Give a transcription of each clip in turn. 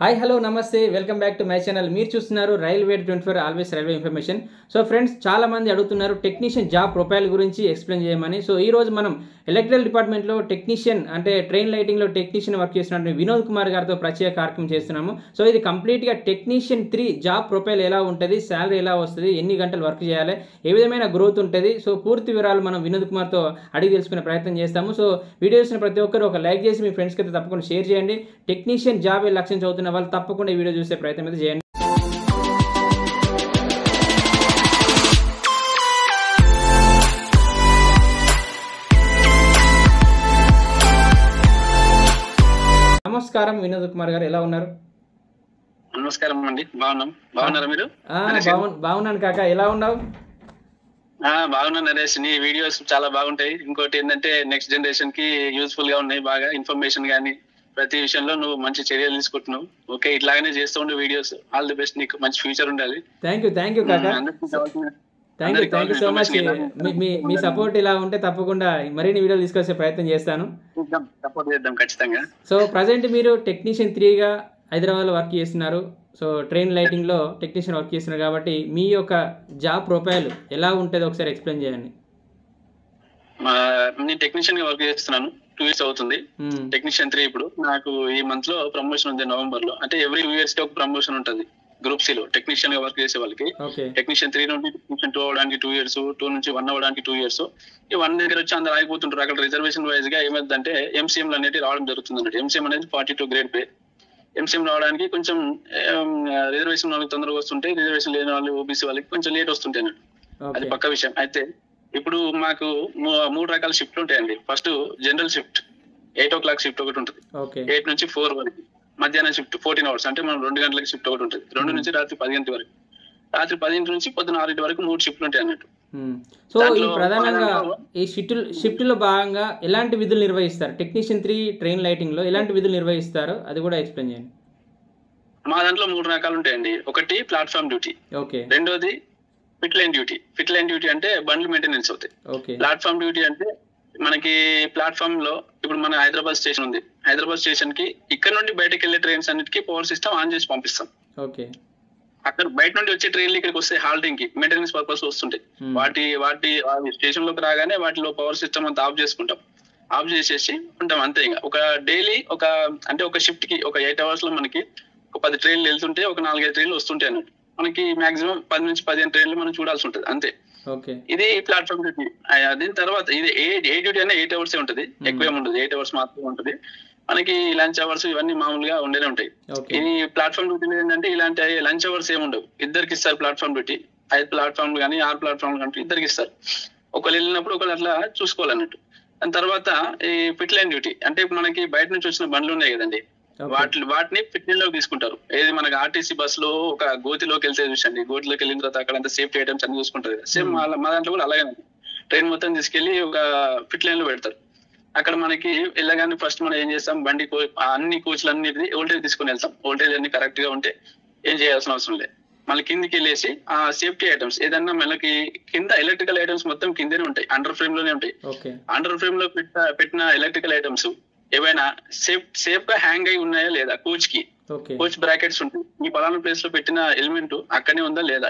Hi hello నమస్తే welcome back to my channel. మీరు చూస్తున్నారు railway 24 always railway information. So friends, చాలా మంది అడుగుతున్నారు టెక్నీషియన్ జాబ్ ప్రొఫైల్ గురించి ఎక్స్ప్లెయిన్ చేయమని. సో ఈ రోజు మనం ఎలక్ట్రికల్ డిపార్ట్మెంట్లో టెక్నీషియన్ అంటే ట్రైన్ లైటింగ్లో టెక్నీషియన్ వర్క్ చేస్తున్న వినోద్ కుమార్ గారితో ప్రత్యేక కార్యక్రమం చేస్తున్నాము. సో ఇది కంప్లీట్గా టెక్నీషియన్ 3 జాబ్ ప్రొఫైల్ ఎలా ఉంటుంది, శాలరీ ఎలా వస్తుంది, ఎన్ని గంటలు వర్క్ చేయాలి, ఏ విధమైన గ్రోత్ ఉంటుంది. సో పూర్తి వివరాలు మనం వినోద్ కుమార్తో అడిగి తెలుసుకునే ప్రయత్నం చేస్తాము. సో వీడియో చూసిన ప్రతి ఒక్కరు ఒక లైక్ చేసి మీ ఫ్రెండ్స్కి అయితే తప్పకుండా షేర్ చేయండి. టెక్నీషియన్ జాబ్ లక్ష్యం చదువుతున్న వాళ్ళు తప్పకుండా ఈ వీడియో చూసే ప్రయత్నం అయితే చేయండి. నమస్కారం వినోద్ కుమార్ గారు, ఎలా ఉన్నారు? నమస్కారం అండి, బాగున్నారా మీరు? బాగున్నాను కాక, ఎలా ఉన్నావు? బాగున్నాను నరేష్. నీ వీడియోస్ చాలా బాగుంటాయి. ఇంకోటి ఏంటంటే నెక్స్ట్ జనరేషన్ కి యూస్ఫుల్ గా ఉన్నాయి. బాగా ఇన్ఫర్మేషన్ గానీ ప్రతి విషయంలో నువ్వు మంచి చర్యలు తీసుకుంటున్నావు. ఓకే, ఇట్లాగనే చేస్తూ ఉండే వీడియోస్. ఆల్ ది బెస్ట్, నీకు మంచి ఫ్యూచర్ ఉండాలి. థ్యాంక్ యూ కాక, thank you so much. Me support ఇలా ఉంటే తప్పకుండా మరిన్ని వీడియోలు తీసుకొచ్చే ప్రయత్నం చేస్తాను. సపోర్ట్ చేద్దాం ఖచ్చితంగా. సో ప్రజెంట్ మీరు టెక్నీషియన్ 3గా హైదరాబాద్లో వర్క్ చేస్తున్నారు. సో ట్రైన్ లైటింగ్లో టెక్నీషియన్ వర్క్ చేస్తున్నారు కాబట్టి మీ యొక్క జాబ్ ప్రొఫైల్ ఎలా ఉంటుందో ఒకసారి ఎక్స్ప్లెయిన్ చేయండి. నేను టెక్నీషియన్ గా వర్క్ చేస్తున్నాను. 2 years అవుతుంది. టెక్నీషియన్ 3 ఇప్పుడు నాకు ఈ మంత్ లో ప్రమోషన్ ఉంది, నవంబర్ లో. అంటే ఎవ్రీ 2 years కి ఒక ప్రమోషన్ ఉంటుంది గ్రూప్ సి లో టెక్నీషియన్ గా వర్క్ చేసే వాళ్ళకి. టెక్నీషియన్ 3 నుండి టెక్నీషియన్ 2 అవడానికి 2 years, 2 నుంచి 1 అవడానికి 2 years. ఈ 1 దగ్గర వచ్చి అందరు ఆగిపోతుంటారు. అక్కడ రిజర్వేషన్ వైజ్ గా ఏమైందంటే ఎంసీఎంలు అనేది రావడం జరుగుతుంది అన్నట్టు. ఎంసీఎం అనేది 42 గ్రేడ్ పే. ఎంసీఎం రావడానికి కొంచెం రిజర్వేషన్ వాళ్ళకి తొందరగా వస్తుంటాయి, రిజర్వేషన్ లేని వాళ్ళు ఓబీసీ వాళ్ళకి కొంచెం లేట్ వస్తుంటాయి అన్నట్టు. అది పక్క విషయం. అయితే ఇప్పుడు మాకు 3 రకాల షిఫ్ట్లు ఉంటాయండి. First general shift 8 o'clock shift ఒకటి ఉంటుంది, 8 నుంచి 4 వరకు. మధ్యాహ్నం షిఫ్ట్ 14 hours, అంటే మనం 2 గంటలకి షిఫ్ట్ ఒకటి ఉంటుంది. 2 నుంచి రాత్రి 10 గంటల వరకు. రాత్రి 10 నుంచి పొద్దున 6 వరకు 3 షిఫ్ట్లు ఉంటాయి అన్నట్టు. సో ఈ ప్రధానంగా ఈ షిఫ్ట్ లో భాగంగా ఎలాంటి విధులు నిర్వహిస్తారు? టెక్నీషియన్ 3 ట్రైన్ లైటింగ్ లో ఎలాంటి విధులు నిర్వహిస్తారు, అది కూడా ఎక్స్ప్లెయిన్ చేయండి. మా దాంట్లో 3 రకాలు ఉంటాయండి. ఒకటి ప్లాట్ఫామ్ డ్యూటీ, రెండోది fit line duty. Fit line duty అంటే బండ్లు మెయింటెనెన్స్ అవుతాయి. ప్లాట్ఫామ్ డ్యూటీ అంటే మనకి ప్లాట్ఫామ్ లో ఇప్పుడు మన హైదరాబాద్ స్టేషన్ ఉంది. హైదరాబాద్ స్టేషన్ కి ఇక్కడ నుండి బయటకు వెళ్లే ట్రైన్స్ అన్నిటికీ పవర్ సిస్టమ్ ఆన్ చేసి పంపిస్తాం. అక్కడ బయట నుండి వచ్చే ట్రైన్లు ఇక్కడికి వస్తే హాల్టింగ్ కి మెయింటెనెన్స్ పర్పస్ వస్తుంటాయి. వాటి స్టేషన్ లోకి రాగానే వాటిలో పవర్ సిస్టమ్ అంతా ఆఫ్ చేసుకుంటాం. ఆఫ్ చేసేసి ఉంటాం అంతే. ఇంకా ఒక డైలీ ఒక షిఫ్ట్ కి ఒక 8 hours లో మనకి ఒక 10 ట్రైన్లు వెళ్తుంటే ఒక 4-5 ట్రైన్లు వస్తుంటాయి అన్నట్టు. మనకి మాక్సిమం 10 నుంచి 15 ట్రైన్లు మనం చూడాల్సి ఉంటుంది అంతే. ఇది ప్లాట్ఫామ్ డ్యూటీ. దీని తర్వాత ఇది ఏ డ్యూటీ అనే 8 hours ఉంటుంది, ఎక్కువ ఉండదు. 8 hours మాత్రమే ఉంటుంది. మనకి లంచ్ అవర్స్ ఇవన్నీ మామూలుగా ఉండేనే ఉంటాయి. ఇది ప్లాట్ఫామ్ డ్యూటీలో ఏంటంటే ఇలాంటి లంచ్ అవర్స్ ఏమి ఉండవు. ఇద్దరికి ఇస్తారు ప్లాట్ఫామ్ డ్యూటీ. 5 ప్లాట్ఫామ్లు కానీ 6 ప్లాట్ఫామ్లు కానీ ఇద్దరికి ఇస్తారు. ఒకళ్ళు వెళ్ళినప్పుడు ఒకళ్ళు అట్లా చూసుకోవాలన్నట్టు. దాని తర్వాత ఈ ఫిట్ లైన్ డ్యూటీ అంటే మనకి బయట నుంచి వచ్చిన బండ్లు ఉన్నాయి కదండి, వాటిని ఫిట్ లైన్ లోకి తీసుకుంటారు. ఏది మనకి ఆర్టీసీ బస్ లో ఒక గోతిలోకి వెళ్తే చూసండి, గోతిలోకి వెళ్ళిన తర్వాత అక్కడ అంతా సేఫ్టీ ఐటమ్స్ అన్ని చూసుకుంటారు కదా. సేమ్ మా దాంట్లో కూడా అలాగే ట్రైన్ మొత్తం తీసుకెళ్లి ఒక ఫిట్ లైన్ లో పెడతారు. అక్కడ మనకి వెళ్ళగానే ఫస్ట్ మనం ఏం చేస్తాం, బండి అన్ని కోచ్లు అన్నిటి వోల్టేజ్ తీసుకుని వెళ్తాం. వోల్టేజ్ అన్ని కరెక్ట్ గా ఉంటే ఏం చేయాల్సిన అవసరం లేదు. మళ్ళీ కిందికి వెళ్ళేసి ఆ సేఫ్టీ ఐటమ్స్ ఏదన్నా మనకి కింద ఎలక్ట్రికల్ ఐటమ్స్ మొత్తం కిందనే ఉంటాయి, అండర్ ఫ్రేమ్ లోనే ఉంటాయి. అండర్ ఫ్రేమ్ లో పెట్టిన ఎలక్ట్రికల్ ఐటమ్స్ ఏవైనా సేఫ్ గా హ్యాంగ్ అయి ఉన్నాయా లేదా, కోచ్ బ్రాకెట్స్ ఉంటాయి. ఈ పలానా ప్లేస్ లో పెట్టిన ఎలిమెంట్ అక్కడనే ఉందా లేదా,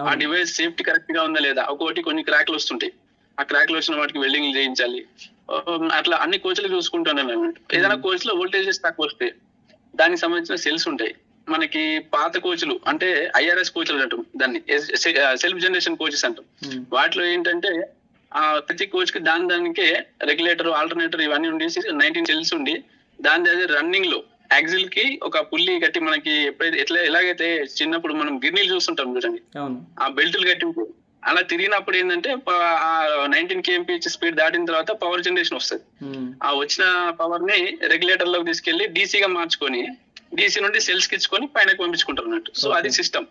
ఆ డివైస్ సేఫ్టీ కరెక్ట్ గా ఉందా లేదా. ఒక్కొక్కటి కొన్ని క్రాక్లు వస్తుంటాయి, ఆ క్రాక్లు వచ్చిన వాటికి వెల్డింగ్ చేయించాలి. అట్లా అన్ని కోచ్లు చూసుకుంటున్నాను అన్నట్టు. ఏదైనా కోచ్ లో వోల్టేజెస్ తక్కువ వస్తే దానికి సంబంధించిన సెల్స్ ఉంటాయి. మనకి పాత కోచ్లు అంటే ఐఆర్ఎస్ కోచ్లు అంటాం, దాన్ని సెల్ఫ్ జనరేషన్ కోచెస్ అంటాం. వాటిలో ఏంటంటే ప్రతి కోచ్ కి దానికే రెగ్యులేటర్, ఆల్టర్నేటర్ ఇవన్నీ ఉండేసి 19 సెల్స్ ఉండి దాని రన్నింగ్ లో యాక్సిల్ కి ఒక పుల్లి కట్టి మనకి ఎప్పుడైతే ఎలాగైతే చిన్నప్పుడు మనం గిర్నీలు చూస్తుంటాం చూడండి, ఆ బెల్టులు కట్టి ఉంటాయి. అలా తిరిగినప్పుడు ఏంటంటే 19 kmph స్పీడ్ దాటిన తర్వాత పవర్ జనరేషన్ వస్తుంది. ఆ వచ్చిన పవర్ ని రెగ్యులేటర్ లోకి తీసుకెళ్లి డీసీగా మార్చుకొని డీసీ నుండి సెల్స్ కి ఇచ్చుకొని పైన పంపించుకుంటారు అన్నట్టు. సో అది సిస్టమ్.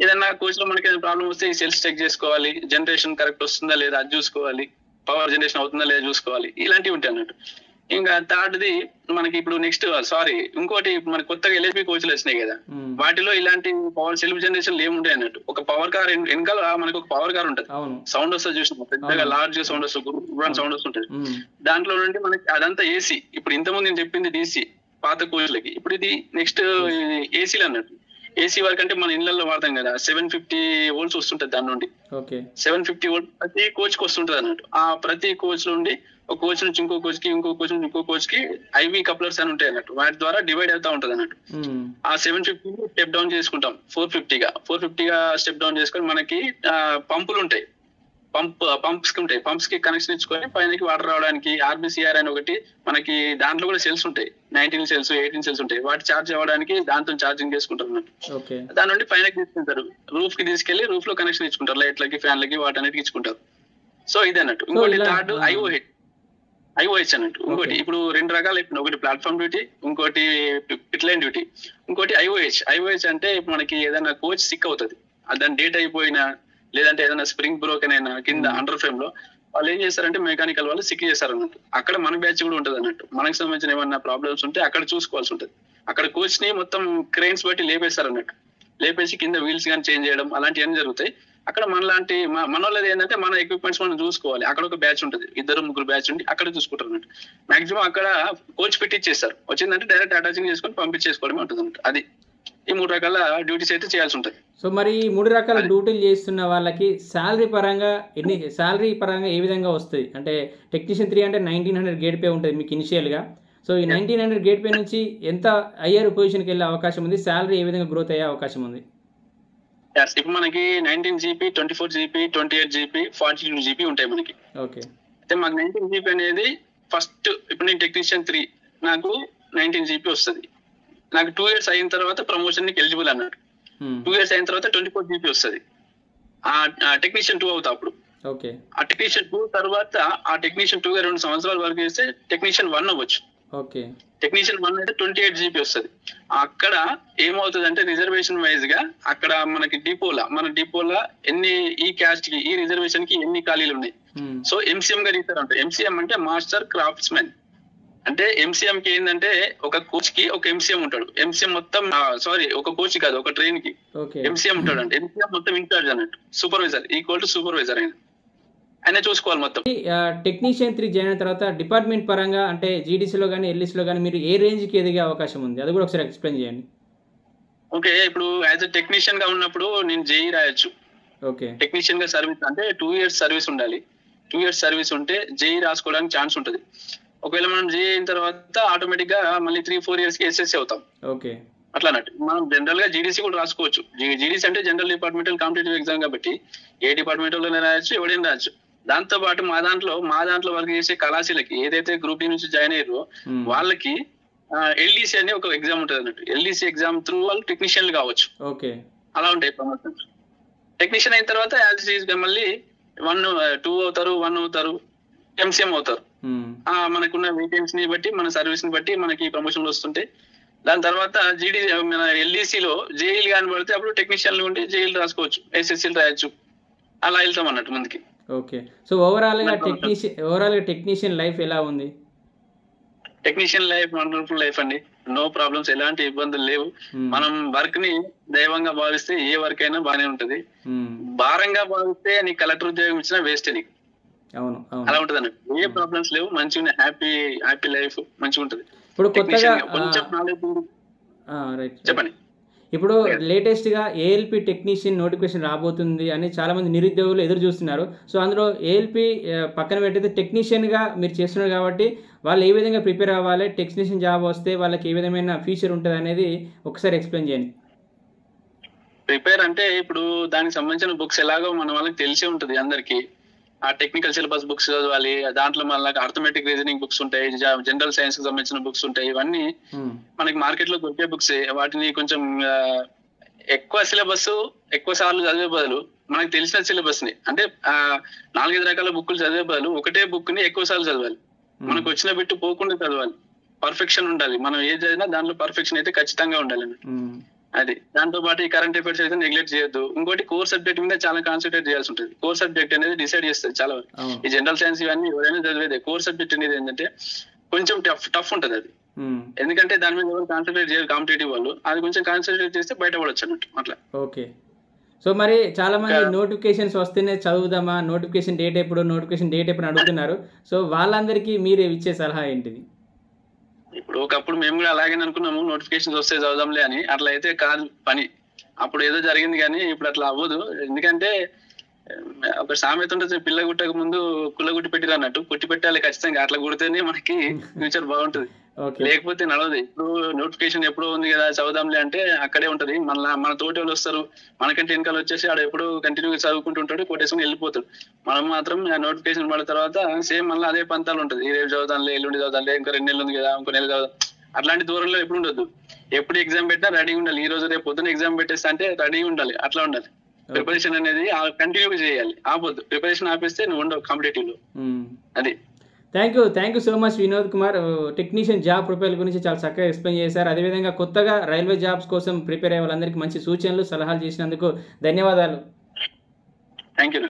ఏదన్నా కోచ్ లో మనకి ఏదైనా ప్రాబ్లం వస్తే ఈ సెల్స్ చెక్ చేసుకోవాలి, జనరేషన్ కరెక్ట్ వస్తుందా లేదా అది చూసుకోవాలి, పవర్ జనరేషన్ అవుతుందా లేదా చూసుకోవాలి. ఇలాంటివి ఉంటాయి అన్నట్టు. ఇంకా థర్డ్ది మనకి ఇప్పుడు ఇంకోటి మనకి కొత్తగా ఎల్ఎస్పి కోచ్లు వచ్చినాయి కదా, వాటిలో ఇలాంటి పవర్ సెల్ఫ్ జనరేషన్ ఏముంటాయి అన్నట్టు. ఒక పవర్ కార్ వెనకాల మనకి ఒక పవర్ కార్ ఉంటుంది, సౌండ్ వస్తుంది చూసిన పెద్దగా లార్జ్ సౌండ్ వస్తుంది, సౌండ్ వస్తుంటది. దాంట్లో నుండి మనకి అదంతా ఏసీ. ఇప్పుడు ఇంతకుముందు నేను చెప్పింది డీసీ, పాత కోచ్లకి. ఇప్పుడు ఇది నెక్స్ట్ ఏసీలు అన్నట్టు. ఏసీ వర్క్ అంటే మన ఇళ్లలో వాడతాం కదా, 750 వోల్ట్స్ వస్తుంటది దాని నుండి. 750 వోల్ట్ ప్రతి కోచ్ కి వస్తుంటది అన్నట్టు. ఆ ప్రతి కోచ్ నుండి ఒక కోచ్ నుంచి ఇంకో కోచ్ కి, ఇంకో కోచ్ నుంచి ఇంకో కోచ్ కి ఐవి కప్లర్స్ అని ఉంటాయి అన్నట్టు. వాటి ద్వారా డివైడ్ అవుతా ఉంటది అన్నట్టు. ఆ 750 స్టెప్ డౌన్ చేసుకుంటాం 450 గా స్టెప్ డౌన్ చేసుకొని మనకి పంపులు ఉంటాయి, పంప్స్ కి ఉంటాయి. పంప్స్ కి కనెక్షన్ ఇచ్చుకొని పైనకి వాటర్ రావడానికి ఆర్బిసిఆర్ అని ఒకటి మనకి దాంట్లో కూడా సెల్స్ ఉంటాయి, 19 సెల్స్ 18 సెల్స్ ఉంటాయి. వాటి ఛార్జ్ అవ్వడానికి దాంతో ఛార్జింగ్ చేసుకుంటారు అన్నట్టు. దాని నుండి పైనకి తీసుకుంటారు, రూఫ్ కి తీసుకెళ్లి రూఫ్ లో కనెక్షన్ ఇచ్చుకుంటారు, లైట్లకి ఫ్యాన్లకి వాటన్నిటికి ఇచ్చుకుంటారు. సో ఇది అన్నట్టు. ఇంకోటి థర్డ్ ఐఓహెచ్ అన్నట్టు. ఇంకోటి ఇప్పుడు 2 రకాలు అయిపోయింది, ఒకటి ప్లాట్ఫామ్ డ్యూటీ, ఇంకోటి పిట్ లైన్ డ్యూటీ, ఇంకోటి ఐఓహెచ్ అంటే మనకి ఏదైనా కోచ్ సిక్ అవుతుంది, దాని డేట్ అయిపోయినా లేదంటే ఏదైనా స్ప్రింగ్ బ్రోకెన్ అయినా కింద అండర్ ఫ్రేమ్ లో వాళ్ళు ఏం చేస్తారంటే మెకానికల్ వాళ్ళు సిక్ చేస్తారు అన్నట్టు. అక్కడ మన బ్యాచ్ కూడా ఉంటుంది అన్నట్టు. మనకు సంబంధించిన ఏమన్నా ప్రాబ్లమ్స్ ఉంటే అక్కడ చూసుకోవాల్సి ఉంటుంది. అక్కడ కోచ్ ని మొత్తం క్రెయిన్స్ బట్టి లేపేస్తారు అన్నట్టు. లేపేసి కింద వీల్స్ కానీ చేంజ్ చేయడం అలాంటివన్నీ జరుగుతాయి. అక్కడ మనలాంటి మన వాళ్ళది ఏంటంటే మన ఎక్విప్మెంట్స్ మనం చూసుకోవాలి. అక్కడ ఒక బ్యాచ్ ఉంటుంది, 2-3 బ్యాచ్ ఉండి అక్కడ చూసుకుంటారు అన్నట్టు. మాక్సిమం అక్కడ కోచ్ పెట్టిచ్చేస్తారు, వచ్చిందంటే డైరెక్ట్ అటాచింగ్ చేసుకొని పంపించేసుకోవడమే ఉంటుంది అన్నట్టు. అది ఈ 3 రకాల డ్యూటీస్ అయితే చేయాల్సి ఉంటుంది. సో మరి ఈ 3 రకాల డ్యూటీలు చేస్తున్న వాళ్ళకి శాలరీ పరంగా ఏ విధంగా వస్తుంది? అంటే టెక్నీషియన్ 3 అంటే 1900 గేట్ పే ఉంటుంది మీకు ఇనిషియల్గా. సో ఈ 1900 గేట్ పే నుంచి ఎంత హయ్యర్ పొజిషన్కి వెళ్ళే అవకాశం ఉంది? శాలరీ ఏ విధంగా గ్రోత్ అయ్యే అవకాశం ఉంది? ఇప్పుడు మనకి 19 GB, 24 GB, 28 GB, 42 GB ఉంటాయి మనకి. ఓకే. అయితే మాకు 19 GB అనేది ఫస్ట్, ఇప్పుడు నేను టెక్నీషియన్ 3 నాకు 19 GB వస్తుంది. నాకు 2 years అయిన తర్వాత ప్రమోషన్ కి ఎలిజిబుల్ అన్నట్టు. 2 years అయిన తర్వాత 24 GB వస్తుంది. ఆ టెక్నీషియన్ 2 అవుతా అప్పుడు. ఓకే. ఆ టెక్నీషియన్ 2 తర్వాత ఆ టెక్నీషియన్ 2 2 సంవత్సరాలు వర్క్ చేస్తే టెక్నీషియన్ 1 అవ్వచ్చు. ఓకే. టెక్నీషియన్ 1 అయితే 28 GB వస్తుంది. అక్కడ ఏమవుతుంది అంటే రిజర్వేషన్ వైజ్ గా అక్కడ మనకి మన డిపోలా ఎన్ని ఈ క్యాస్ట్ కి ఈ రిజర్వేషన్ కి ఎన్ని ఖాళీలు ఉన్నాయి. సో ఎంసీఎం గా తీస్తారంట. ఎంసీఎం అంటే మాస్టర్ క్రాఫ్ట్స్మెన్. అంటే ఎంసీఎం కి ఏంటంటే ఒక కోచ్ కి ఒక ఎంసీఎం ఉంటాడు. ఎంసీఎం మొత్తం ఒక కోచ్ కాదు, ఒక ట్రైన్ కి ఎంసీఎం ఉంటాడు. అంటే ఎంసీఎం మొత్తం ఇన్ఛార్జ్ అన్నట్టు. సూపర్వైజర్ ఈక్వల్ టు సూపర్వైజర్ ఆయన చూసుకోవాలి మొత్తం. టెక్నీషియన్ 3 జాయిన్ అయిన తర్వాత డిపార్ట్మెంట్ పరంగా అంటే జీడీసీలో కానీ ఎల్ఈసీలో కానీ మీరు ఏ రేంజ్కి ఎదిగే అవకాశం ఉంది? అది కూడా ఒకసారి ఎక్స్ప్లెయిన్ చేయండి. ఓకే. ఇప్పుడు యాజ్ ఎ టెక్నీషియన్ గా ఉన్నప్పుడు నేను జేఈ రాయొచ్చు. ఓకే. టెక్నీషియన్ గా సర్వీస్ అంటే 2 years సర్వీస్ ఉండాలి. 2 years సర్వీస్ ఉంటే జేఈ రాసుకోవడానికి ఛాన్స్ ఉంటుంది. ఒకవేళ మనం జేఈ అయిన తర్వాత ఆటోమేటిక్ గా మళ్ళీ 3-4 years కి ఎస్ఎస్సీ అవుతాం. ఓకే. అట్లా అన్నట్టు. మనం జనరల్ గా జీడీసీ కూడా రాసుకోవచ్చు. జీడీసీ అంటే జనరల్ డిపార్ట్మెంటల్ కాంపిటేటివ్ ఎగ్జామ్ కాబట్టి ఏ డిపార్ట్మెంట్ లోనే రాయొచ్చు, ఎవడైనా రాయొచ్చు. దాంతో పాటు మా దాంట్లో వర్క్ చేసే కళాశాలకి ఏదైతే గ్రూప్ డి నుంచి జాయిన్ అయ్యారో వాళ్ళకి ఎల్డీసీ అనే ఒక ఎగ్జామ్ ఉంటుంది అన్నట్టు. ఎల్డీసీ ఎగ్జామ్ త్రూ వాళ్ళు టెక్నీషియన్లు కావచ్చు. ఓకే. అలా ఉంటాయి ప్రమోషన్స్. టెక్నీషియన్ అయిన తర్వాత యాజ్ ఈజ్ గా మళ్ళీ 1, 2 అవుతారు, 1 అవుతారు, ఎంసీఎం అవుతారు. మనకున్న వేకెన్సీ ని బట్టి మన సర్వీస్ ని బట్టి మనకి ప్రమోషన్లు వస్తుంటాయి. దాని తర్వాత మన ఎల్డీసీలో జేఈలు కానీ పడితే అప్పుడు టెక్నీషియన్లు ఉండి జేఈలు రాసుకోవచ్చు, ఎస్ఎస్సీలు రాయొచ్చు. అలా వెళ్తాం అన్నట్టు ముందుకి. ఓకే. సో ఓవరాల్ గా టెక్నీషియన్ లైఫ్ ఎలా ఉంది? టెక్నీషియన్ లైఫ్ వండర్ఫుల్ లైఫ్ అండి. నో ప్రాబ్లమ్స్, ఎలాంటి ఇబ్బందులు లేవు. మనం వర్క్ ని దైవంగా భావిస్తే ఏ వర్క్ అయినా బాగానే ఉంటది. భారంగా భావిస్తే నీకు కలెక్టర్ ఉద్యోగం ఇచ్చినా వేస్ట్ నీకు. అవును, అలా ఉంటది అన్నట్టు. ఏ ప్రాబ్లమ్స్ లేవు, మంచిగా హ్యాపీ లైఫ్ మంచిగా ఉంటది. ఇప్పుడు కొత్తగా కొంచెం నాలెడ్జ్ చెప్పండి. ఇప్పుడు లేటెస్ట్గా ఏఎల్పి టెక్నీషియన్ నోటిఫికేషన్ రాబోతుంది అని చాలామంది నిరుద్యోగులు ఎదురు చూస్తున్నారు. సో అందులో ఏఎల్పి పక్కన పెట్టయితే టెక్నీషియన్గా మీరు చేస్తున్నారు కాబట్టి వాళ్ళు ఏ విధంగా ప్రిపేర్ అవ్వాలి, టెక్నీషియన్ జాబ్ వస్తే వాళ్ళకి ఏ విధమైన ఫ్యూచర్ ఉంటుంది అనేది ఒకసారి ఎక్స్ప్లెయిన్ చేయండి. ప్రిపేర్ అంటే ఇప్పుడు దానికి సంబంధించిన బుక్స్ ఎలాగో మన వాళ్ళకి తెలిసే ఉంటుంది అందరికి. ఆ టెక్నికల్ సిలబస్ బుక్స్ చదవాలి. దాంట్లో మళ్ళీ అర్థమెటిక్ రీజనింగ్ బుక్స్ ఉంటాయి, జనరల్ సైన్స్ కి సంబంధించిన బుక్స్ ఉంటాయి. ఇవన్నీ మనకి మార్కెట్ లో దొరికే బుక్స్. వాటిని కొంచెం ఎక్కువ సిలబస్ ఎక్కువ సార్లు చదివే బదులు మనకు తెలిసిన సిలబస్ ని అంటే 4-5 రకాల బుక్లు చదివే బదులు ఒకటే బుక్ ని ఎక్కువ సార్లు చదవాలి. మనకు వచ్చిన బిట్టు పోకుండా చదవాలి. పర్ఫెక్షన్ ఉండాలి. మనం ఏది చదివినా దాంట్లో పర్ఫెక్షన్ అయితే ఖచ్చితంగా ఉండాలి. అది దాంతో పాటు ఈ కరెంట్ అఫైర్స్ అయితే నెగ్లెక్ట్ చేయొద్దు. ఇంకోటి కోర్ సబ్జెక్ట్ మీద చాలా కాన్సన్ట్రేట్ చేయాల్సి ఉంటుంది. కోర్ సబ్జెక్ట్ అనేది డిసైడ్ చేస్తుంది చాలా వరకు. ఈ జనరల్ సైన్స్ ఇవన్నీ ఎవరైనా చదివేదే. కోర్ సబ్జెక్ట్ అనేది ఏంటంటే కొంచెం టఫ్ ఉంటుంది అది. ఎందుకంటే దాని మీద ఎవరు కాన్సన్ట్రేట్ చేయాలి కాంపిటేటివ్ వాళ్ళు. అది కొంచెం కాన్సన్ట్రేట్ చేస్తే బయటపడవచ్చు అన్నట్టు అట్లా. ఓకే. సో మరి చాలా మంది నోటిఫికేషన్స్ వస్తేనే చదువుదామా, నోటిఫికేషన్ డేట్ ఎప్పుడు అడుగుతున్నారు. సో వాళ్ళందరికీ మీరు ఇచ్చే సలహా ఏంటిది? ఇప్పుడు ఒకప్పుడు మేము కూడా అలాగే అనుకున్నాము, నోటిఫికేషన్స్ వస్తే చదువుదాంలే అని. అట్లా అయితే కాదు పని. అప్పుడు ఏదో జరిగింది కానీ ఇప్పుడు అట్లా అవ్వదు. ఎందుకంటే ఒక సామెత ఉంటుంది, పిల్ల గుట్టక ముందు కుల్ల గుట్టి పెట్టిరు అన్నట్టు. కుట్టి పెట్టాలి ఖచ్చితంగా, అట్లా కుడితేనే మనకి ఫ్యూచర్ బాగుంటుంది, లేకపోతే నడవదు. ఇప్పుడు నోటిఫికేషన్ ఎప్పుడో ఉంది కదా చదువుదాంలే అంటే అక్కడే ఉంటది. మన తోటి వాళ్ళు వస్తారు, మనకంటే వెనకాల వచ్చేసి ఆడ ఎప్పుడు కంటిన్యూగా చదువుకుంటూ ఉంటాడు, కొట్టేసుకుని వెళ్ళిపోతాడు. మనం మాత్రం ఆ నోటిఫికేషన్ పడిన తర్వాత సేమ్ మళ్ళీ అదే పంతాలు ఉంటుంది. ఈ రేపు చదువుదాంలే, ఎల్లుండి చదువుదాంలే, ఇంకో 2 నెలలు ఉంది కదా, ఇంకో నెల చదువు. అట్లాంటి దూరంలో ఎప్పుడు ఉండొద్దు. ఎప్పుడు ఎగ్జామ్ పెట్టినా రెడీగా ఉండాలి. ఈ రోజు రేపు పొద్దున ఎగ్జామ్ పెట్టేస్తా అంటే రెడీగా ఉండాలి. అట్లా ఉండాలి. ప్రిపరేషన్ అనేది కంటిన్యూగా చేయాలి, ఆపొద్దు. ప్రిపరేషన్ ఆపేస్తే నువ్వు ఉండవు కాంపిటేటివ్ లో. అది. Thank you so much Vinod Kumar. Technician job profile గురించి చాలా చక్కగా ఎక్స్ప్లెయిన్ చేశారు. అదేవిధంగా కొత్తగా రైల్వే జాబ్స్ కోసం ప్రిపేర్ అయ్యే వాళ్ళందరికీ మంచి సూచనలు, సలహాలు చేసినందుకు ధన్యవాదాలు. Thank you.